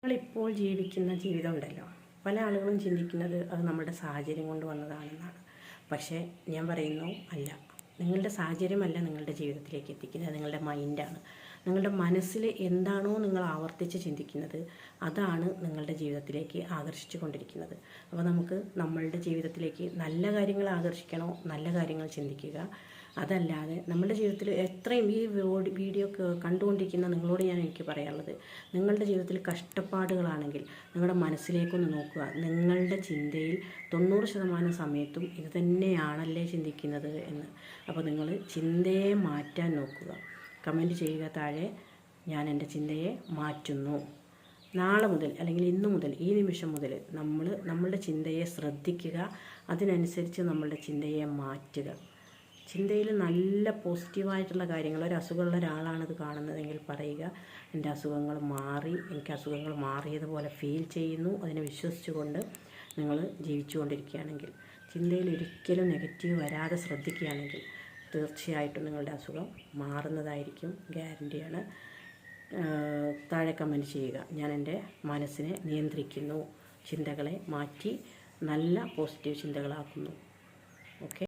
നമ്മളിപ്പോൾ ജീവിക്കുന്ന ജീവിതം ഉണ്ടല്ലോ, പല ആളുകളും ചിന്തിക്കുന്നത് അത് നമ്മുടെ സാഹചര്യം കൊണ്ട് വന്നതാണെന്നാണ്. പക്ഷേ ഞാൻ പറയുന്നു, അല്ല. നിങ്ങളുടെ സാഹചര്യമല്ല നിങ്ങളുടെ ജീവിതത്തിലേക്ക് എത്തിക്കുന്നത്, നിങ്ങളുടെ മൈൻഡാണ്. നിങ്ങളുടെ മനസ്സിൽ എന്താണോ നിങ്ങൾ ആവർത്തിച്ച് ചിന്തിക്കുന്നത് അതാണ് നിങ്ങളുടെ ജീവിതത്തിലേക്ക് ആകർഷിച്ചു കൊണ്ടിരിക്കുന്നത്. അപ്പോൾ നമുക്ക് നമ്മളുടെ ജീവിതത്തിലേക്ക് നല്ല കാര്യങ്ങൾ ആകർഷിക്കണോ, നല്ല കാര്യങ്ങൾ ചിന്തിക്കുക. അതല്ലാതെ നമ്മുടെ ജീവിതത്തിൽ എത്രയും ഈ വീഡിയോ കണ്ടുകൊണ്ടിരിക്കുന്ന നിങ്ങളോട് എനിക്ക് പറയാനുള്ളത്, നിങ്ങളുടെ ജീവിതത്തിൽ കഷ്ടപ്പാടുകളാണെങ്കിൽ നിങ്ങളുടെ മനസ്സിലേക്കൊന്ന് നോക്കുക. നിങ്ങളുടെ ചിന്തയിൽ 90% സമയത്തും ഇത് തന്നെയാണല്ലേ ചിന്തിക്കുന്നത് എന്ന്. അപ്പോൾ നിങ്ങൾ ചിന്തയെ മാറ്റാൻ നോക്കുക. കമൻറ്റ് ചെയ്യുക താഴെ, ഞാൻ എൻ്റെ ചിന്തയെ മാറ്റുന്നു. നാളെ മുതൽ അല്ലെങ്കിൽ ഇന്നു മുതൽ, ഈ നിമിഷം മുതൽ നമ്മളുടെ ചിന്തയെ ശ്രദ്ധിക്കുക. അതിനനുസരിച്ച് നമ്മളുടെ ചിന്തയെ മാറ്റുക. ചിന്തയിൽ നല്ല പോസിറ്റീവായിട്ടുള്ള കാര്യങ്ങൾ, ഒരു അസുഖമുള്ള ഒരാളാണിത് കാണുന്നതെങ്കിൽ പറയുക, എൻ്റെ അസുഖങ്ങൾ മാറി, എനിക്ക് അസുഖങ്ങൾ മാറിയതുപോലെ ഫീൽ ചെയ്യുന്നു. അതിനെ വിശ്വസിച്ചുകൊണ്ട് നിങ്ങൾ ജീവിച്ചുകൊണ്ടിരിക്കുകയാണെങ്കിൽ, ചിന്തയിൽ ഒരിക്കലും നെഗറ്റീവ് വരാതെ ശ്രദ്ധിക്കുകയാണെങ്കിൽ തീർച്ചയായിട്ടും നിങ്ങളുടെ അസുഖം മാറുന്നതായിരിക്കും, ഗ്യാരണ്ടിയാണ്. താഴെ കമൻറ്റ് ചെയ്യുക, ഞാൻ എൻ്റെ മനസ്സിനെ നിയന്ത്രിക്കുന്നു, ചിന്തകളെ മാറ്റി നല്ല പോസിറ്റീവ് ചിന്തകളാക്കുന്നു. ഓക്കെ.